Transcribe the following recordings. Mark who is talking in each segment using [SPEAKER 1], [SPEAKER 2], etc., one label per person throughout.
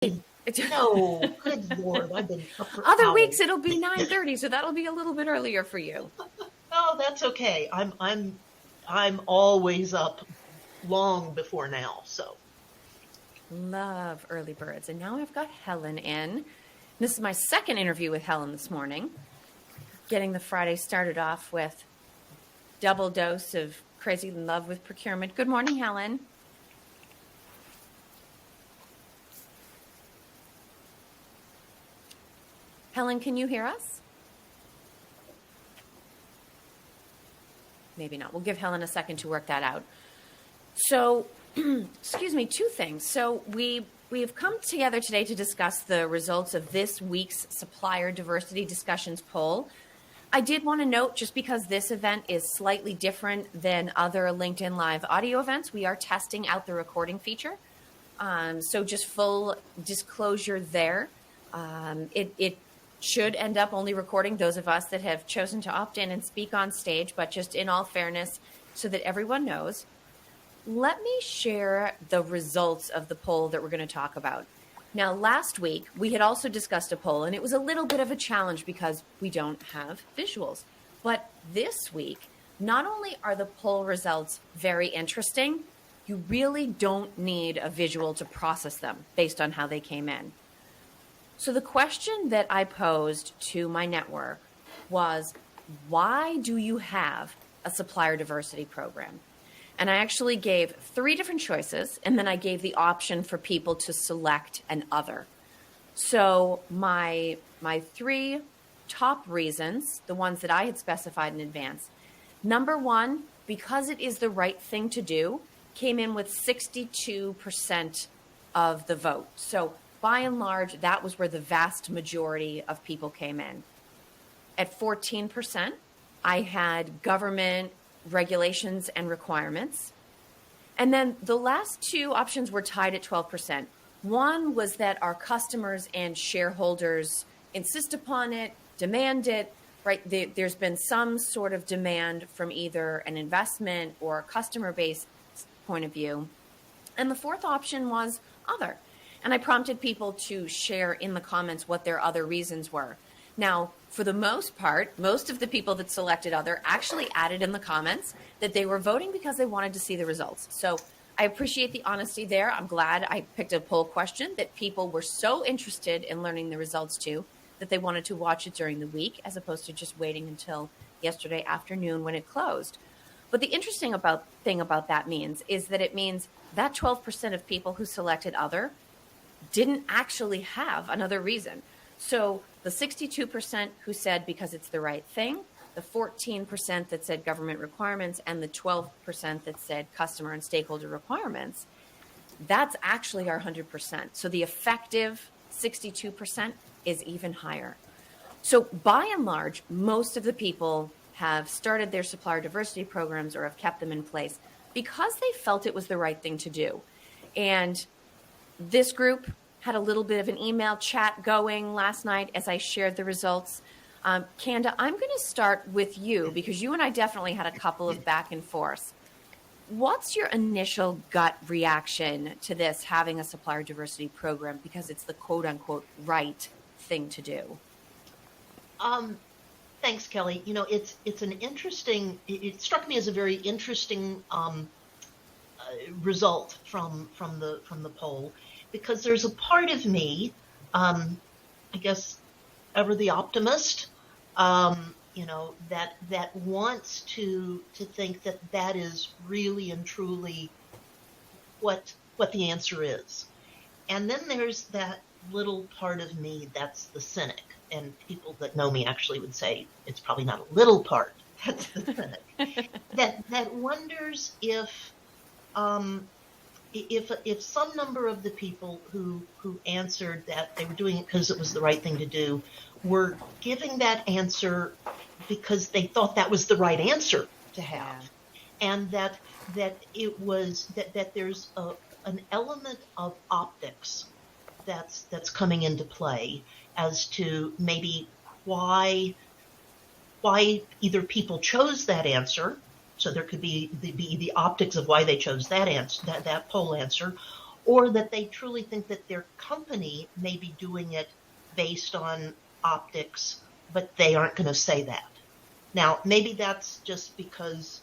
[SPEAKER 1] No, good Lord, I've been up for
[SPEAKER 2] Other
[SPEAKER 1] hours.
[SPEAKER 2] weeks it'll be 9:30, so that'll be a little bit earlier for you.
[SPEAKER 1] Oh, that's okay. I'm always up long before now. So
[SPEAKER 2] Love early birds. And now I've got Helen in. This is my second interview with Helen this morning. Getting the Friday started off with double dose of crazy love with procurement. Good morning, Helen. Helen, can you hear us? Maybe not. We'll give Helen a second to work that out. So, excuse me, two things. So we've come together today to discuss the results of this week's Supplier Diversity Discussions poll. I did want to note, just because this event is slightly different than other LinkedIn Live audio events, we are testing out the recording feature. So just full disclosure there. It should end up only recording those of us that have chosen to opt in and speak on stage, but just in all fairness, so that everyone knows. Let me share the results of the poll that we're going to talk about. Now, last week, we had also discussed a poll, and it was a little bit of a challenge because we don't have visuals. But this week, not only are the poll results very interesting, you really don't need a visual to process them based on how they came in. So the question that I posed to my network was, why do you have a supplier diversity program? And I actually gave 3 different choices, and then I gave the option for people to select an other. So my 3 top reasons, the ones that I had specified in advance. Number 1, because it is the right thing to do, came in with 62% of the vote. So by and large, that was where the vast majority of people came in. At 14%, I had government regulations and requirements. And then the last 2 options were tied at 12%. One was that our customers and shareholders insist upon it, demand it, right? There's been some sort of demand from either an investment or a customer base point of view. And the 4th option was other. And I prompted people to share in the comments what their other reasons were. Now, for the most part, most of the people that selected other actually added in the comments that they were voting because they wanted to see the results. So I appreciate the honesty there. I'm glad I picked a poll question that people were so interested in learning the results to that they wanted to watch it during the week as opposed to just waiting until yesterday afternoon when it closed. But the interesting thing about that is that it means that 12% of people who selected other didn't actually have another reason. So the 62% who said because it's the right thing, the 14% that said government requirements, and the 12% that said customer and stakeholder requirements, that's actually our 100%. So the effective 62% is even higher. So by and large, most of the people have started their supplier diversity programs or have kept them in place because they felt it was the right thing to do. And this group had a little bit of an email chat going last night as I shared the results. Kanda, I'm going to start with you because you and I definitely had a couple of back and forths. What's your initial gut reaction to this, having a supplier diversity program because it's the quote unquote right thing to do?
[SPEAKER 1] Thanks, Kelly. You know, it's an interesting. It struck me as a very interesting result from the poll, because there's a part of me, I guess, ever the optimist, that wants to think that is really and truly what the answer is. And then there's that little part of me that's the cynic. And people that know me actually would say it's probably not a little part. That's the cynic that wonders if some number of the people who answered that they were doing it because it was the right thing to do were giving that answer because they thought that was the right answer to have, and that it was that there's an element of optics that's coming into play as to maybe why either people chose that answer. So there could be the optics of why they chose that answer, that poll answer, or that they truly think that their company may be doing it based on optics, but they aren't going to say that. Now, maybe that's just because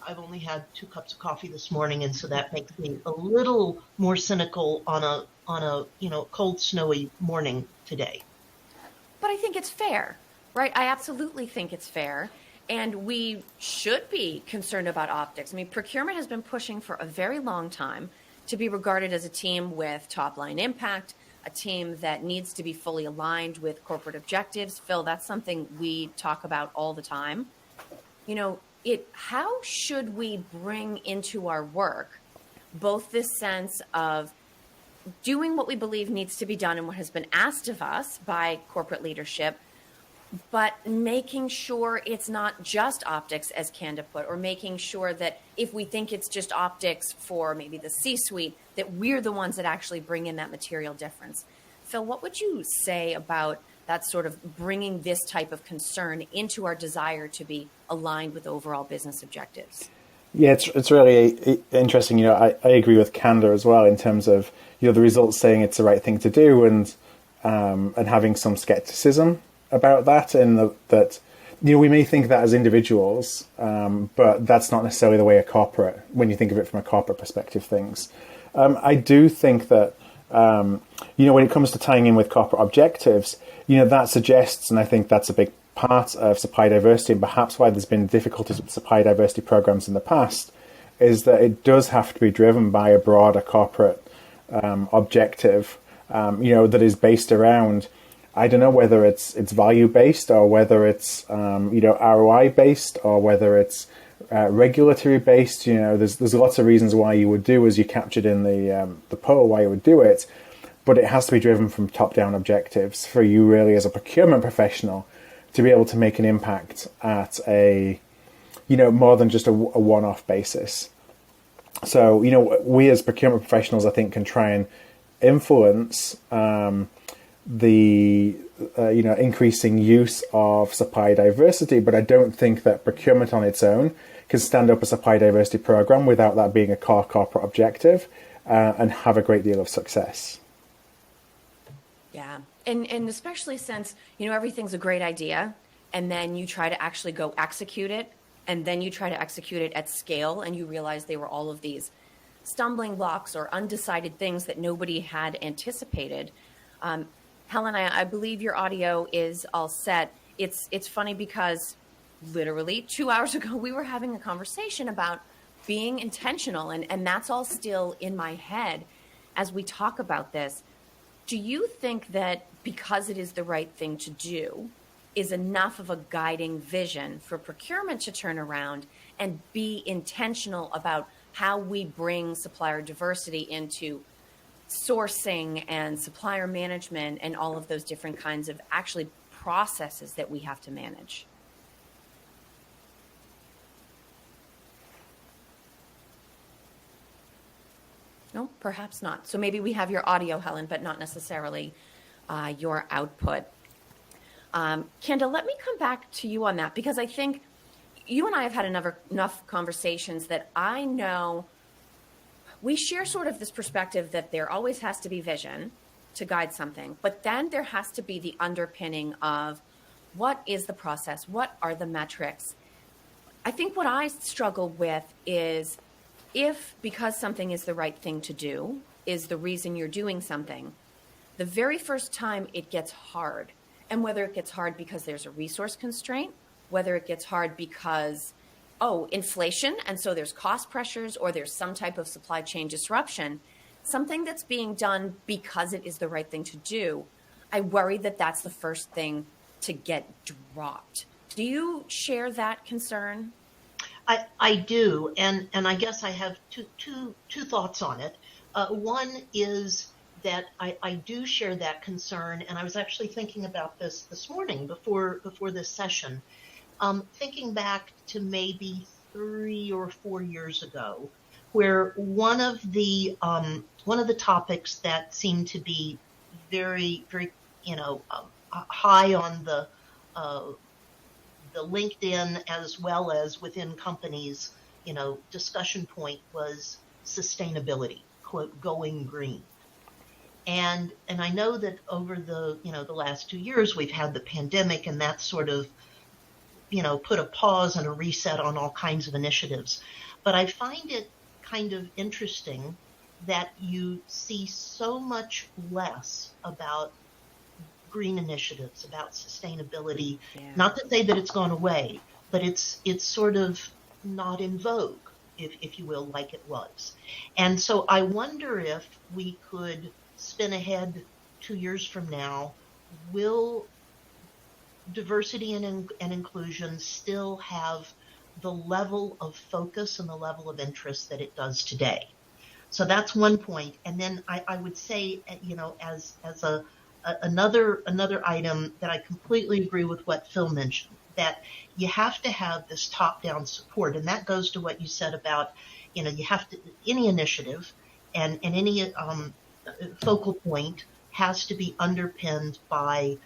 [SPEAKER 1] I've only had 2 cups of coffee this morning, and so that makes me a little more cynical on a cold, snowy morning today.
[SPEAKER 2] But I think it's fair, right? I absolutely think it's fair. And we should be concerned about optics. I mean, procurement has been pushing for a very long time to be regarded as a team with top line impact, a team that needs to be fully aligned with corporate objectives. Phil, that's something we talk about all the time. How should we bring into our work both this sense of doing what we believe needs to be done and what has been asked of us by corporate leadership, but making sure it's not just optics, as Kanda put, or making sure that if we think it's just optics for maybe the C-suite, that we're the ones that actually bring in that material difference. Phil, what would you say about that sort of bringing this type of concern into our desire to be aligned with overall business objectives?
[SPEAKER 3] Yeah, it's really interesting. I agree with Kanda as well in terms of the results saying it's the right thing to do, and having some skepticism about that, and that we may think that as individuals, but that's not necessarily the way when you think of it from a corporate perspective, things. I do think that when it comes to tying in with corporate objectives, that suggests, and I think that's a big part of supply diversity, and perhaps why there's been difficulties with supply diversity programs in the past, is that it does have to be driven by a broader corporate objective, that is based around, I don't know whether it's value based, or whether it's ROI based, or whether it's regulatory based. There's lots of reasons why you would do, as you captured in the poll, why you would do it, but it has to be driven from top down objectives for you really as a procurement professional to be able to make an impact at a more than just a one-off basis. So we as procurement professionals, I think, can try and influence the increasing use of supply diversity, but I don't think that procurement on its own can stand up a supply diversity program without that being a core corporate objective and have a great deal of success.
[SPEAKER 2] Yeah, and especially since everything's a great idea, and then you try to actually go execute it, and then you try to execute it at scale, and you realize they were all of these stumbling blocks or undecided things that nobody had anticipated. Helen, I believe your audio is all set. It's funny because literally 2 hours ago, we were having a conversation about being intentional, and that's all still in my head as we talk about this. Do you think that because it is the right thing to do is enough of a guiding vision for procurement to turn around and be intentional about how we bring supplier diversity into sourcing and supplier management and all of those different kinds of actually processes that we have to manage? No, perhaps not. So maybe we have your audio, Helen, but not necessarily your output. Kanda, let me come back to you on that, because I think you and I have had enough conversations that I know we share sort of this perspective that there always has to be vision to guide something, but then there has to be the underpinning of what is the process, what are the metrics. I think what I struggle with is if because something is the right thing to do is the reason you're doing something, the very first time it gets hard, and whether it gets hard because there's a resource constraint, whether it gets hard because inflation, and so there's cost pressures, or there's some type of supply chain disruption, something that's being done because it is the right thing to do, I worry that that's the first thing to get dropped. Do you share that concern?
[SPEAKER 1] I do, and I guess I have two thoughts on it. One is that I do share that concern, and I was actually thinking about this morning before this session. Thinking back to maybe 3 or 4 years ago, where one of the topics that seemed to be very, very, high on the LinkedIn as well as within companies, discussion point was sustainability, quote, going green. And I know that over the last 2 years, we've had the pandemic, and that sort of, put a pause and a reset on all kinds of initiatives. But I find it kind of interesting that you see so much less about green initiatives, about sustainability.
[SPEAKER 2] Yeah.
[SPEAKER 1] Not to say that it's gone away, but it's sort of not in vogue, if you will, like it was. And so I wonder if we could spin ahead 2 years from now. Will diversity and inclusion still have the level of focus and the level of interest that it does today? So that's one point. And then I would say, as another item, that I completely agree with what Phil mentioned, that you have to have this top-down support. And that goes to what you said about, you have to, any initiative and any focal point has to be underpinned by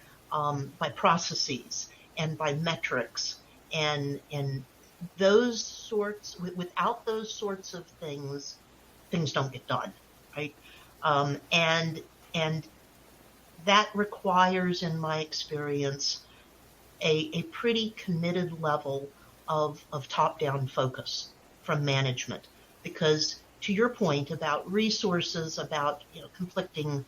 [SPEAKER 1] processes and by metrics and those sorts. Without those sorts of things don't get done, right? And that requires, in my experience, a pretty committed level of top-down focus from management, because to your point about resources, about conflicting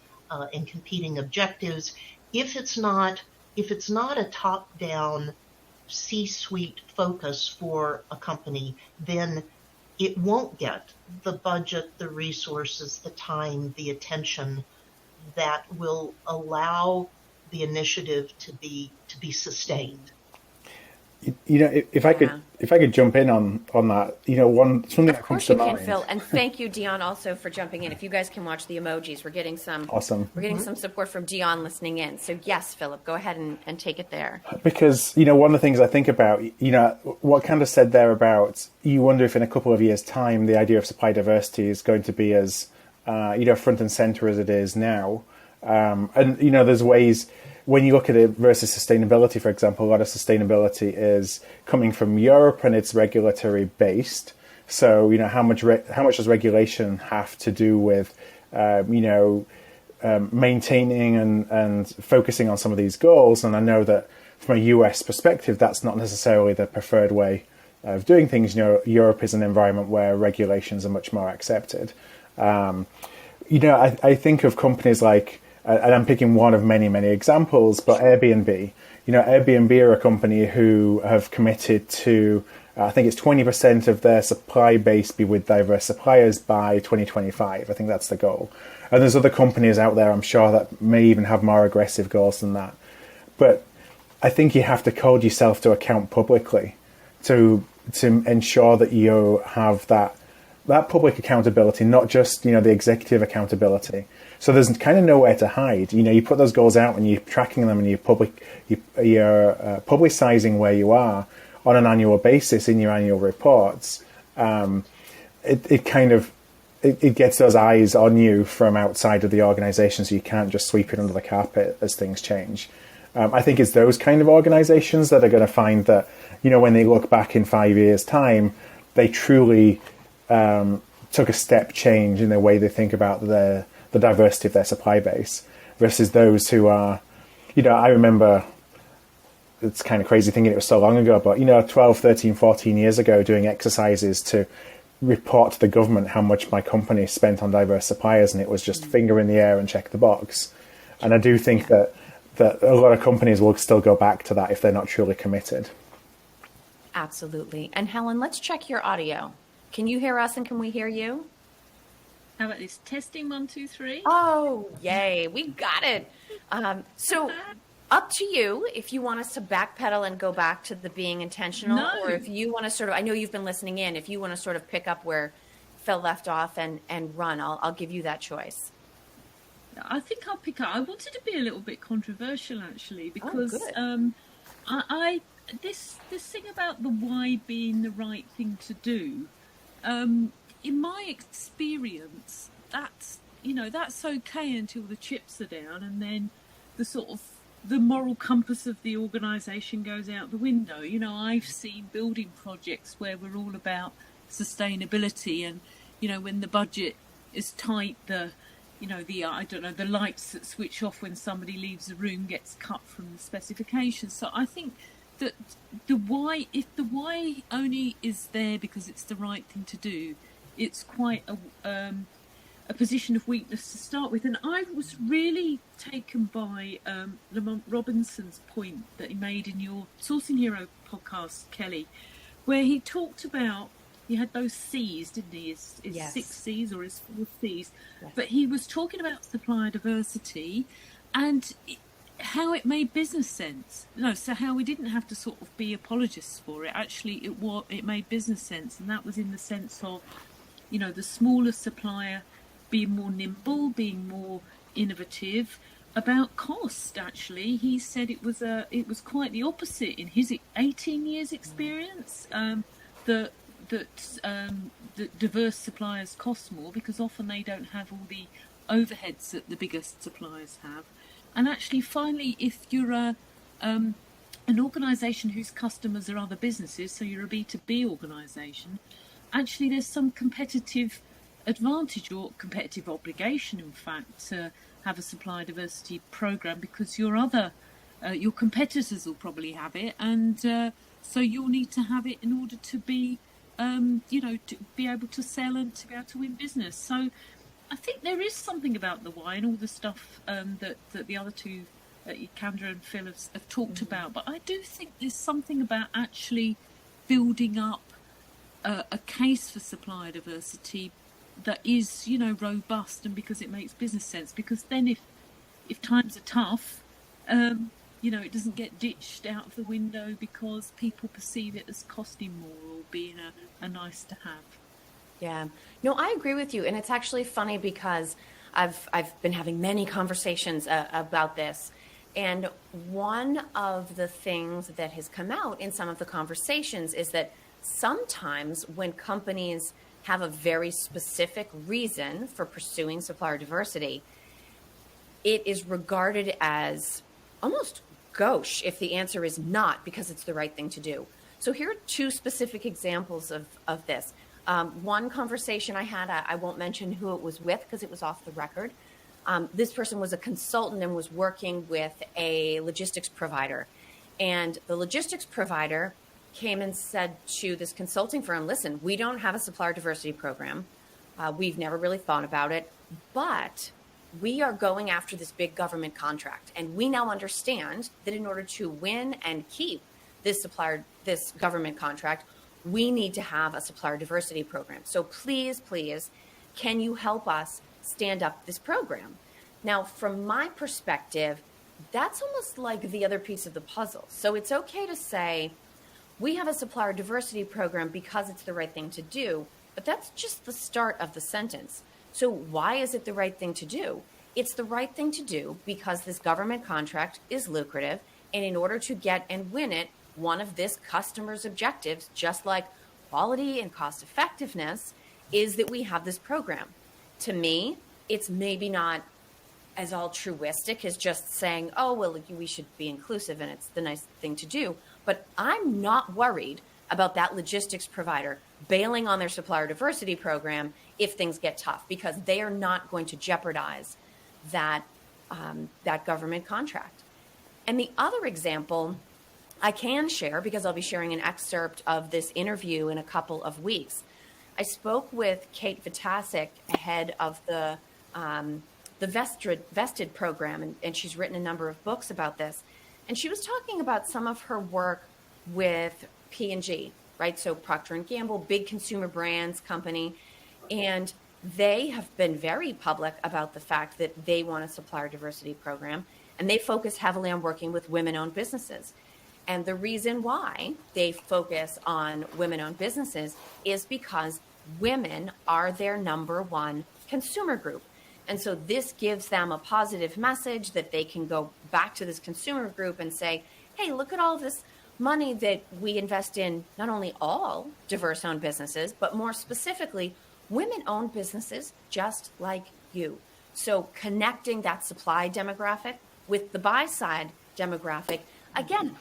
[SPEAKER 1] and competing objectives, if it's not a top-down C-suite focus for a company, then it won't get the budget, the resources, the time, the attention that will allow the initiative to be sustained.
[SPEAKER 3] If I could jump in on that, something that comes to mind.
[SPEAKER 2] Of course you can, Phil. And thank you, Dion, also for jumping in. If you guys can watch the emojis, we're getting some
[SPEAKER 3] awesome.
[SPEAKER 2] We're getting some support from Dion listening in. So yes, Philip, go ahead and take it there. Because
[SPEAKER 3] one of the things I think about, what Candace said there about, you wonder if in a couple of years' time the idea of supply diversity is going to be as front and center as it is now. And there's ways. When you look at it versus sustainability, for example, a lot of sustainability is coming from Europe and it's regulatory based. So, how much does regulation have to do with, maintaining and focusing on some of these goals? And I know that from a US perspective, that's not necessarily the preferred way of doing things. Europe is an environment where regulations are much more accepted. I think of companies like, and I'm picking one of many, many examples, but Airbnb. Airbnb are a company who have committed to, I think it's 20% of their supply base be with diverse suppliers by 2025. I think that's the goal. And there's other companies out there, I'm sure, that may even have more aggressive goals than that. But I think you have to hold yourself to account publicly to ensure that you have that public accountability, not just, the executive accountability. So there's kind of nowhere to hide. You put those goals out and you're tracking them and you're publicizing where you are on an annual basis in your annual reports. It gets those eyes on you from outside of the organization, so you can't just sweep it under the carpet as things change. I think it's those kind of organizations that are going to find that, when they look back in 5 years' time, they truly took a step change in the way they think about the diversity of their supply base versus those who are, I remember, it's kind of crazy thinking it was so long ago, but, 12, 13, 14 years ago, doing exercises to report to the government how much my company spent on diverse suppliers, and it was just finger in the air and check the box. And I do think that a lot of companies will still go back to that if they're not truly committed.
[SPEAKER 2] Absolutely. And Helen, let's check your audio. Can you hear us and can we hear you?
[SPEAKER 4] How about this? Testing 1, 2, 3.
[SPEAKER 2] Oh, yay. We got it. So up to you if you want us to backpedal and go back to the being intentional, or if you want to sort of, I know you've been listening in, if you want to sort of pick up where Phil left off and run, I'll give you that choice.
[SPEAKER 4] I think I'll pick up. I wanted to be a little bit controversial, actually, because this thing about the why being the right thing to do, in my experience, that's okay until the chips are down, and then the moral compass of the organisation goes out the window. I've seen building projects where we're all about sustainability, and when the budget is tight. The I don't know, the lights that switch off when somebody leaves the room gets cut from the specifications. So I think that the why, if the why only is there because it's the right thing to do, it's quite a position of weakness to start with. And I was really taken by Lamont Robinson's point that he made in your Sourcing Hero podcast, Kelly, where he talked about, he had those C's, didn't he? His
[SPEAKER 2] Yes.
[SPEAKER 4] 6 C's or his 4 C's.
[SPEAKER 2] Yes.
[SPEAKER 4] But he was talking about supplier diversity and how it made business sense. No, so how we didn't have to sort of be apologists for it. Actually, it made business sense, and that was in the sense of, the smaller supplier being more nimble, being more innovative. About cost, actually, he said it was quite the opposite in his 18 years experience. That diverse suppliers cost more because often they don't have all the overheads that the biggest suppliers have. And actually, finally, if you're an organisation whose customers are other businesses, so you're a B2B organisation, actually there's some competitive advantage or competitive obligation, in fact, to have a supplier diversity program, because your competitors will probably have it, and so you'll need to have it in order to be to be able to sell and to be able to win business. So I think there is something about the why and all the stuff that the other two, Kendra and Phil, have talked about. But I do think there's something about actually building up a case for supplier diversity that is, robust, and because it makes business sense. Because then if times are tough, it doesn't get ditched out of the window because people perceive it as costing more or being a nice to have.
[SPEAKER 2] Yeah. No, I agree with you. And it's actually funny because I've been having many conversations about this. And one of the things that has come out in some of the conversations is that sometimes when companies have a very specific reason for pursuing supplier diversity, it is regarded as almost gauche if the answer is not because it's the right thing to do. So here are two specific examples of this. One conversation I had, I won't mention who it was with because it was off the record. This person was a consultant and was working with a logistics provider. And the logistics provider came and said to this consulting firm, listen, we don't have a supplier diversity program. We've never really thought about it, but we are going after this big government contract. And we now understand that in order to win and keep this government contract, we need to have a supplier diversity program. So please, can you help us stand up this program? Now, from my perspective, that's almost like the other piece of the puzzle. So it's okay to say, we have a supplier diversity program because it's the right thing to do, but that's just the start of the sentence. So why is it the right thing to do? It's the right thing to do because this government contract is lucrative, and in order to get and win it, one of this customer's objectives, just like quality and cost effectiveness, is that we have this program. To me, it's maybe not as altruistic as just saying, oh, well, we should be inclusive and it's the nice thing to do. But I'm not worried about that logistics provider bailing on their supplier diversity program if things get tough, because they are not going to jeopardize that government contract. And the other example I can share, because I'll be sharing an excerpt of this interview in a couple of weeks. I spoke with Kate Vitasic, head of the Vested program, and she's written a number of books about this. And she was talking about some of her work with P&G, right? So Procter & Gamble, big consumer brands company. And they have been very public about the fact that they want a supplier diversity program. And they focus heavily on working with women-owned businesses. And the reason why they focus on women-owned businesses is because women are their number one consumer group. And so this gives them a positive message that they can go back to this consumer group and say, hey, look at all this money that we invest in not only all diverse-owned businesses, but more specifically, women-owned businesses just like you. So connecting that supply demographic with the buy-side demographic, again,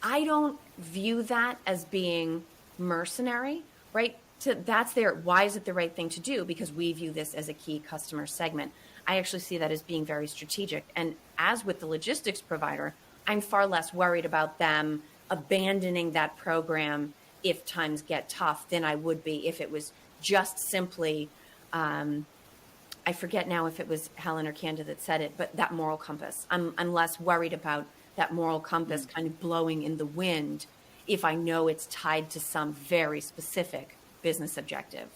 [SPEAKER 2] I don't view that as being mercenary, right? that's their, why is it the right thing to do? Because we view this as a key customer segment. I actually see that as being very strategic. And as with the logistics provider, I'm far less worried about them abandoning that program if times get tough than I would be if it was just simply, I forget now if it was Helen or Candace that said it, but that moral compass. I'm less worried about that moral compass kind of blowing in the wind if I know it's tied to some very specific business objective.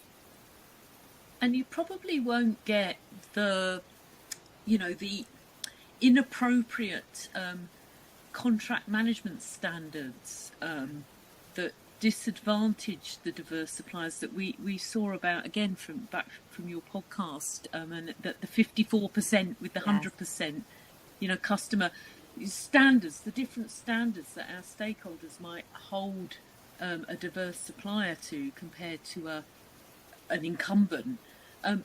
[SPEAKER 4] And you probably won't get the inappropriate contract management standards that disadvantage the diverse suppliers that we saw about again from your podcast, and that the 54% with the 100%, customer standards, the different standards that our stakeholders might hold a diverse supplier to compared to an incumbent.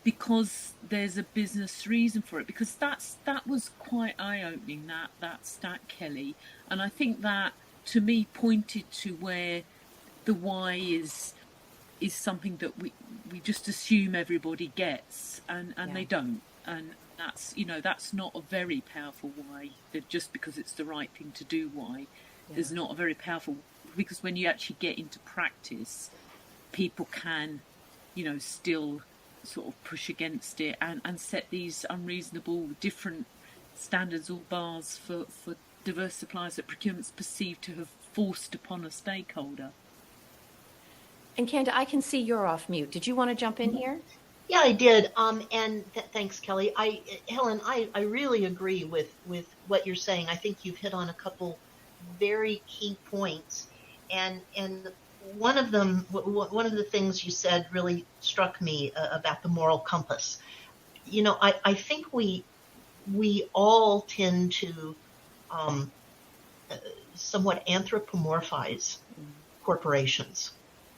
[SPEAKER 4] Because there's a business reason for it, because that was quite eye-opening, that stat, Kelly, and I think that to me pointed to where the why is something that we just assume everybody gets, and they don't, and that's not a very powerful why. That just because it's the right thing to do, why is not a very powerful, because when you actually get into practice, people can still sort of push against it and set these unreasonable different standards or bars for diverse suppliers that procurement's perceived to have forced upon a stakeholder.
[SPEAKER 2] And Kanda, I can see you're off mute. Did you want to jump in here?
[SPEAKER 1] Yeah, I did. And thanks, Kelly. Helen, I really agree with what you're saying. I think you've hit on a couple very key points, and one of the things you said really struck me about the moral compass. I think we all tend to somewhat anthropomorphize corporations,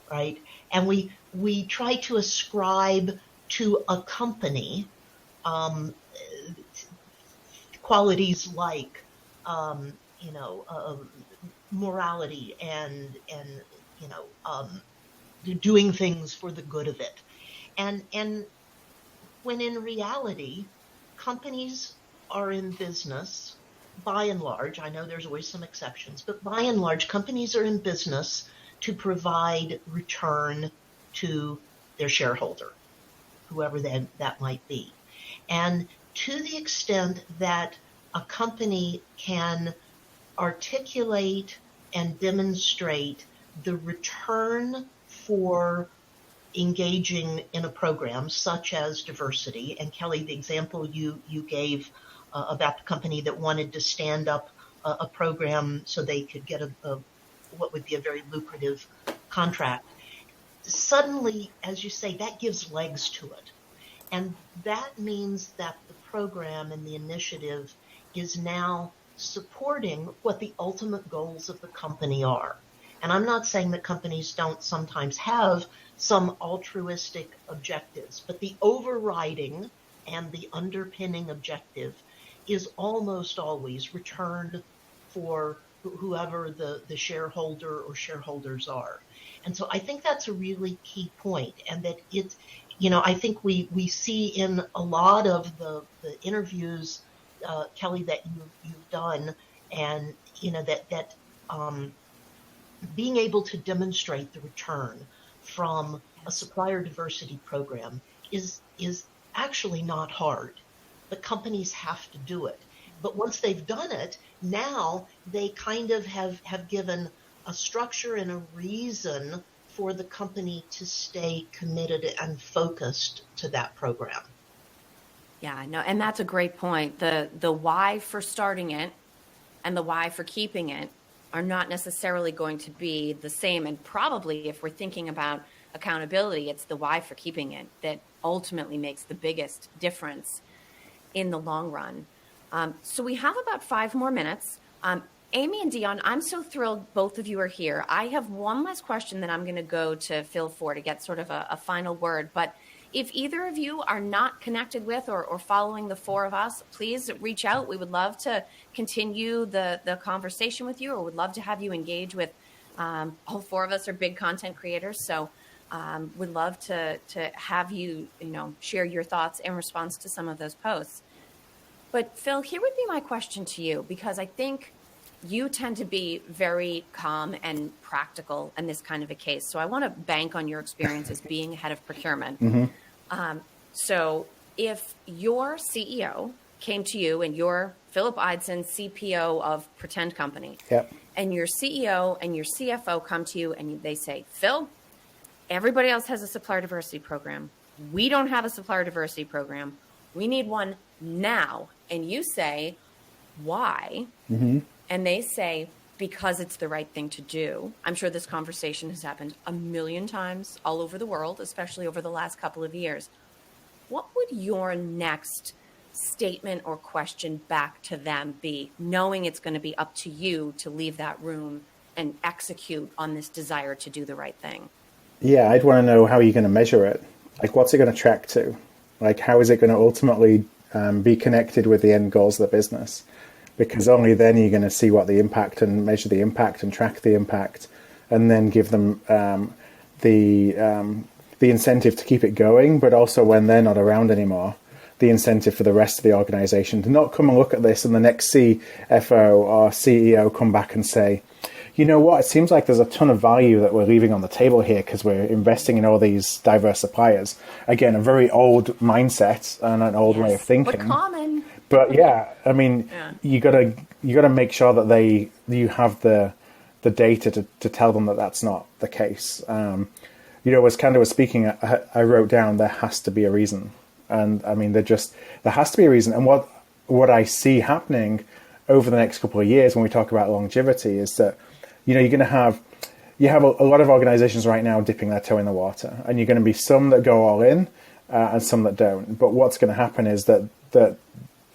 [SPEAKER 1] right? And we try to ascribe to a company qualities like morality and doing things for the good of it, and when in reality, companies are in business, by and large, I know there's always some exceptions, but by and large, companies are in business to provide return to their shareholder, whoever that might be. And to the extent that a company can articulate and demonstrate the return for engaging in a program such as diversity, and Kelly, the example you gave about the company that wanted to stand up a program so they could get what would be a very lucrative contract. Suddenly, as you say, that gives legs to it. And that means that the program and the initiative is now supporting what the ultimate goals of the company are. And I'm not saying that companies don't sometimes have some altruistic objectives, but the overriding and the underpinning objective is almost always return for whoever the shareholder or shareholders are. And so I think that's a really key point, and that it's, I think we see in a lot of the interviews, Kelly, that you've done, and that being able to demonstrate the return from a supplier diversity program is actually not hard, but companies have to do it. But once they've done it, now they kind of have given a structure and a reason for the company to stay committed and focused to that program.
[SPEAKER 2] Yeah, no, and that's a great point. The why for starting it and the why for keeping it are not necessarily going to be the same. And probably if we're thinking about accountability, it's the why for keeping it that ultimately makes the biggest difference in the long run. So we have about 5 more minutes. Amy and Dion, I'm so thrilled both of you are here. I have one last question that I'm going to go to Phil for to get sort of a final word. But if either of you are not connected with or following the 4 of us, please reach out. We would love to continue the conversation with you, or would love to have you engage with all 4 of us are big content creators. So Would love to have you, share your thoughts in response to some of those posts. But Phil, here would be my question to you, because I think you tend to be very calm and practical in this kind of a case. So I want to bank on your experience as being head of procurement. So if your CEO came to you and you're Philip Eidson, CPO of Pretend Company,
[SPEAKER 3] Yep.
[SPEAKER 2] and your CEO and your CFO come to you and they say, Phil, everybody else has a supplier diversity program. We don't have a supplier diversity program. We need one now. And you say, why? And they say, because it's the right thing to do. I'm sure this conversation has happened a million times all over the world, especially over the last couple of years. What would your next statement or question back to them be, knowing it's going to be up to you to leave that room and execute on this desire to do the right thing?
[SPEAKER 3] Yeah, I'd want to know, how are you going to measure it? Like, what's it going to track to? Like, how is it going to ultimately be connected with the end goals of the business? Because only then you're going to see what the impact, and measure the impact and track the impact, and then give them the incentive to keep it going. But also, when they're not around anymore, the incentive for the rest of the organization to not come and look at this and the next CFO or CEO come back and say, you know what, it seems like there's a ton of value that we're leaving on the table here because we're investing in all these diverse suppliers. Again, a very old mindset and an old way of thinking.
[SPEAKER 2] But common.
[SPEAKER 3] But yeah, I mean, you gotta make sure that you have the data to tell them that that's not the case. As Candace was speaking, I wrote down, there has to be a reason. And I mean, there has to be a reason. And what I see happening over the next couple of years when we talk about longevity is that, you're going to have a lot of organizations right now dipping their toe in the water, and you're going to be some that go all in and some that don't. But what's going to happen is that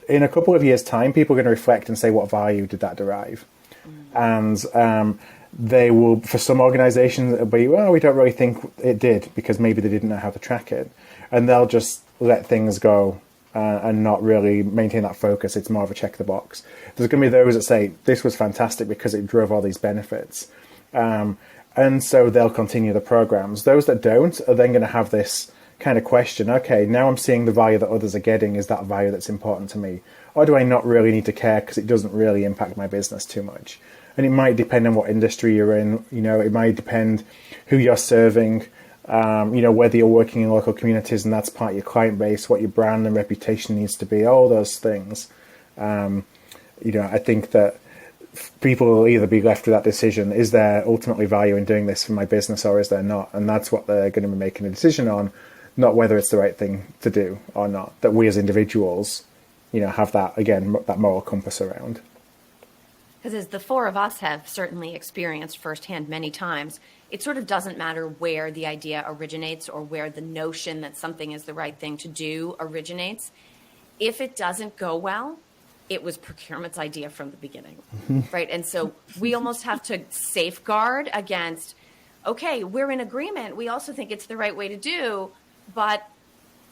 [SPEAKER 3] in a couple of years' time, people are going to reflect and say, what value did that derive? And they will, for some organizations, it'll be, well, we don't really think it did, because maybe they didn't know how to track it. And they'll just let things go and not really maintain that focus. It's more of a check the box. There's going to be those that say, this was fantastic because it drove all these benefits. And so they'll continue the programs. Those that don't are then going to have this kind of question, okay, now I'm seeing the value that others are getting. Is that value that's important to me? Or do I not really need to care because it doesn't really impact my business too much? And it might depend on what industry you're in. It might depend who you're serving, whether you're working in local communities and that's part of your client base, what your brand and reputation needs to be, all those things. I think that people will either be left with that decision, is there ultimately value in doing this for my business or is there not? And that's what they're going to be making a decision on, not whether it's the right thing to do or not. That we as individuals, have that, again, that moral compass around.
[SPEAKER 2] Because as the four of us have certainly experienced firsthand many times, it sort of doesn't matter where the idea originates or where the notion that something is the right thing to do originates. If it doesn't go well, it was procurement's idea from the beginning, right? And so we almost have to safeguard against, okay, we're in agreement. We also think it's the right way to do, but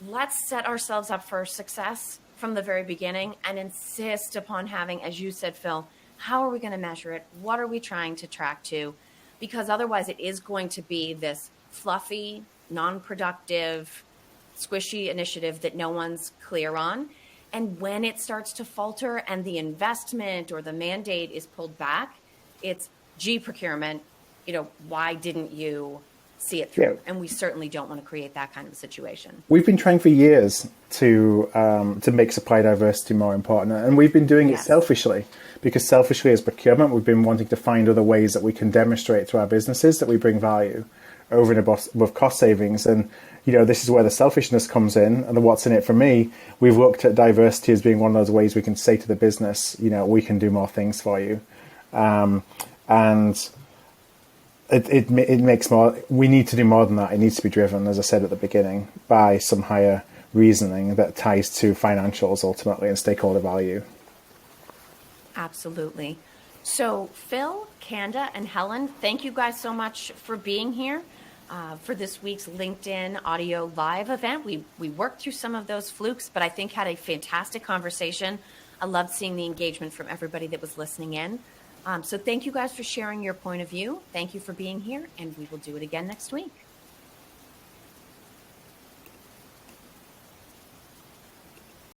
[SPEAKER 2] let's set ourselves up for success from the very beginning and insist upon having, as you said, Phil, how are we going to measure it? What are we trying to track to? Because otherwise it is going to be this fluffy, non-productive, squishy initiative that no one's clear on. And when it starts to falter and the investment or the mandate is pulled back, it's, gee, procurement, why didn't you see it through? Yeah. And we certainly don't want to create that kind of a situation.
[SPEAKER 3] We've been trying for years to make supply diversity more important, and we've been doing it selfishly, because selfishly as procurement, we've been wanting to find other ways that we can demonstrate to our businesses that we bring value over and above cost savings. And this is where the selfishness comes in, and the what's in it for me. We've looked at diversity as being one of those ways we can say to the business, we can do more things for you, and it makes more. We need to do more than that. It needs to be driven, as I said at the beginning, by some higher reasoning that ties to financials ultimately and stakeholder value.
[SPEAKER 2] Absolutely. So Phil, Kanda, and Helen, thank you guys so much for being here for this week's LinkedIn Audio Live event. We worked through some of those flukes, but I think had a fantastic conversation. I loved seeing the engagement from everybody that was listening in. So thank you guys for sharing your point of view. Thank you for being here, and we will do it again next week.